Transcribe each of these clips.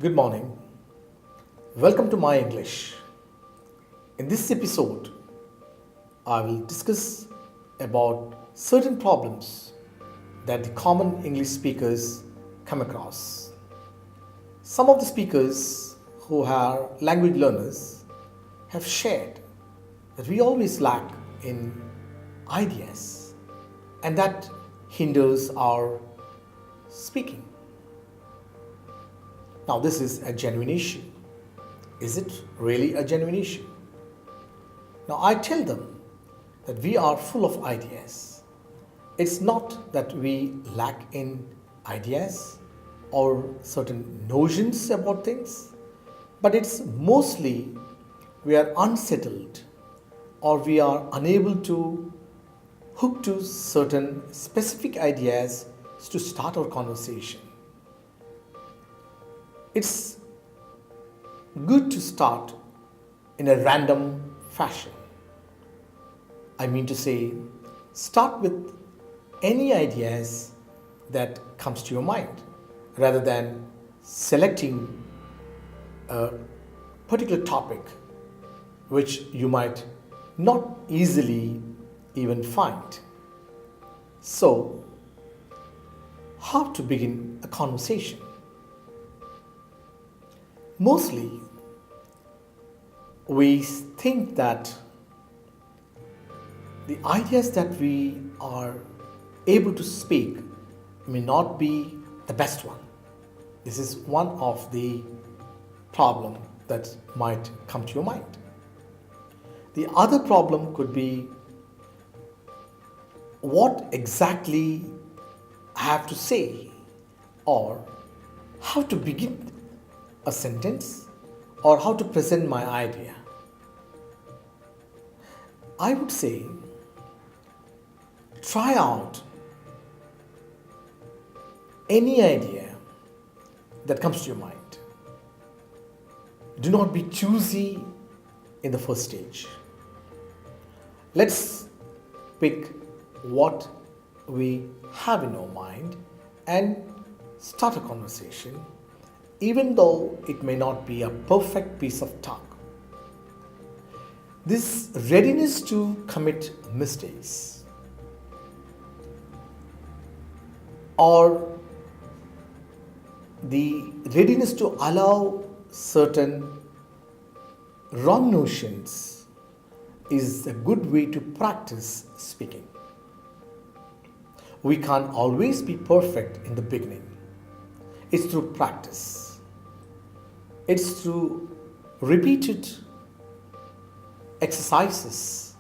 Good morning. Welcome to My English. In this episode, I will discuss about certain problems that the common English speakers come across. Some of the speakers who are language learners have shared that we always lack in ideas and that hinders our speaking. Now, this is a genuine issue. Is it really a genuine issue? Now, I tell them that we are full of ideas. It's not that we lack in ideas or certain notions about things, but it's mostly we are unsettled or we are unable to hook to certain specific ideas to start our conversation. It's good to start in a random fashion. I mean to say, start with any ideas that comes to your mind rather than selecting a particular topic which you might not easily even find. So, how to begin a conversation? Mostly, we think that the ideas that we are able to speak may not be the best one. This is one of the problem that might come to your mind. The other problem could be what exactly I have to say or how to begin a sentence or how to present my idea. I would say try out any idea that comes to your mind. Do not be choosy in the first stage. Let's pick what we have in our mind and start a conversation, even though it may not be a perfect piece of talk. This readiness to commit mistakes or the readiness to allow certain wrong notions is a good way to practice speaking. We can't always be perfect in the beginning. It's through practice. It's through repeated exercises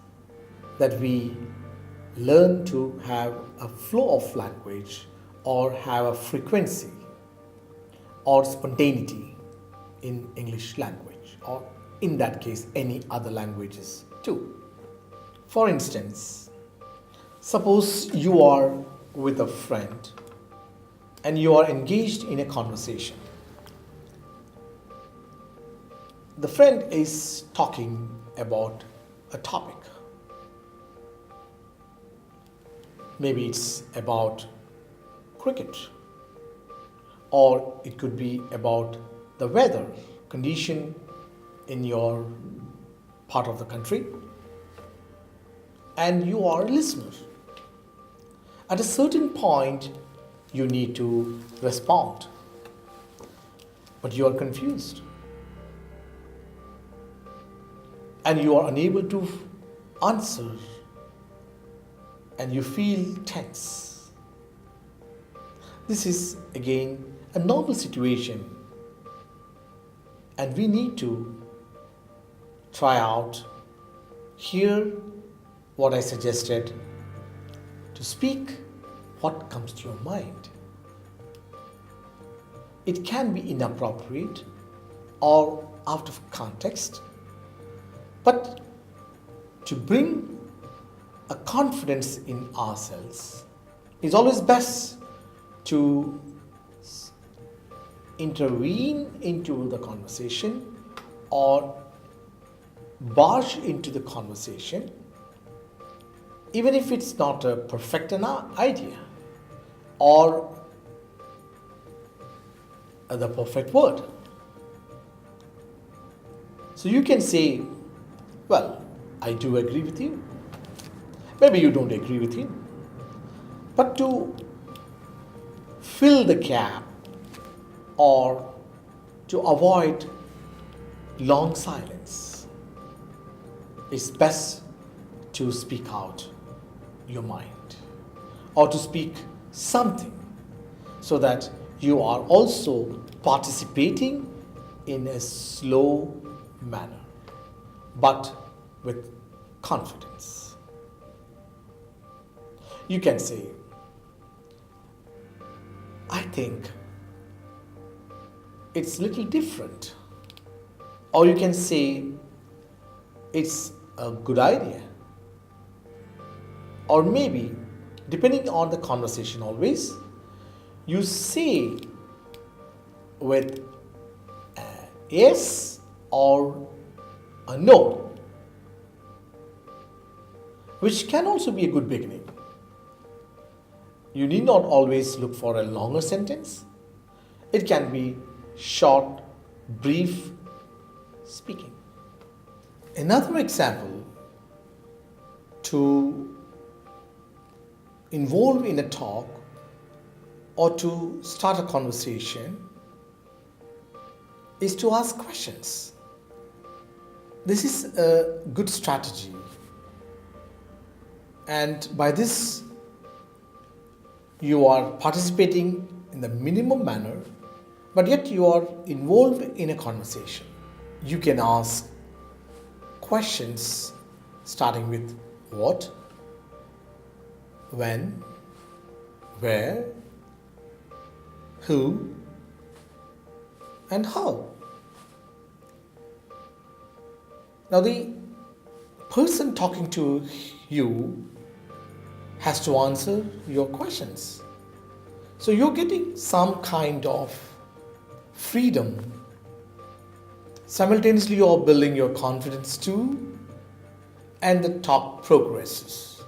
that we learn to have a flow of language or have a frequency or spontaneity in English language, or in that case any other languages too. For instance, suppose you are with a friend and you are engaged in a conversation. The friend is talking about a topic. Maybe it's about cricket, or it could be about the weather condition in your part of the country, and you are a listener. At a certain point, you need to respond, but you are confused and you are unable to answer and you feel tense. This is again a normal situation, and we need to try out here what I suggested, to speak what comes to your mind. It can be inappropriate or out of context, but to bring a confidence in ourselves is always best to intervene into the conversation or barge into the conversation, even if it's not a perfect idea or the perfect word. So you can say, well, I do agree with you. Maybe you don't agree with him. But to fill the gap or to avoid long silence, it's best to speak out your mind or to speak something so that you are also participating in a slow manner but with confidence. You can say, I think it's a little different. Or you can say, it's a good idea. Or maybe, depending on the conversation always, you say with a yes or a no, which can also be a good beginning. You need not always look for a longer sentence. It can be short, brief speaking. Another example to involve in a talk or to start a conversation is to ask questions. This is a good strategy, and by this you are participating in the minimum manner, but yet you are involved in a conversation. You can ask questions starting with what, when, where, who, and how. Now, the person talking to you has to answer your questions. So you're getting some kind of freedom. Simultaneously, you're building your confidence too, and the talk progresses.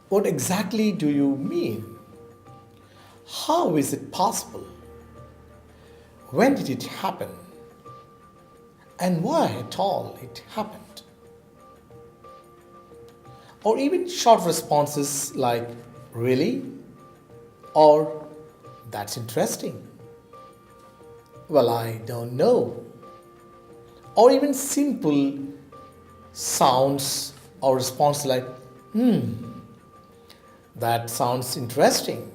What exactly do you mean? How is it possible? When did it happen? And why at all it happened? Or even short responses like, really? Or, that's interesting. Well, I don't know. Or even simple sounds or response like, that sounds interesting.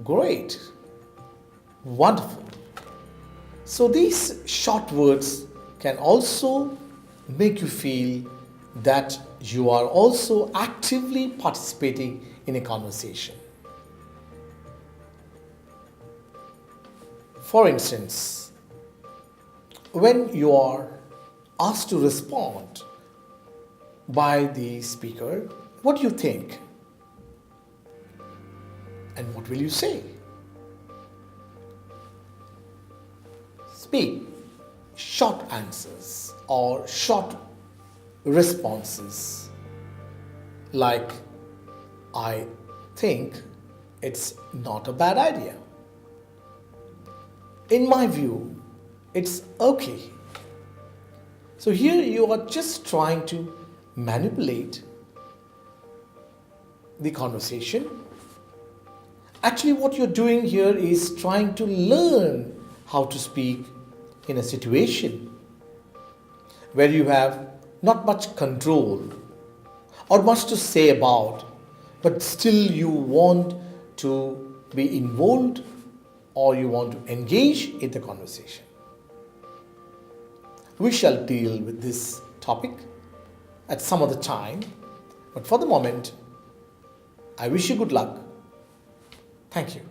Great. Wonderful. So these short words can also make you feel that you are also actively participating in a conversation. For instance, when you are asked to respond by the speaker, what do you think? And what will you say? Speak short answers or short responses like, I think it's not a bad idea. In my view, it's okay. So here you are just trying to manipulate the conversation. Actually, what you're doing here is trying to learn how to speak in a situation where you have not much control or much to say about, but still you want to be involved or you want to engage in the conversation. We shall deal with this topic at some other time, but for the moment, I wish you good luck. Thank you.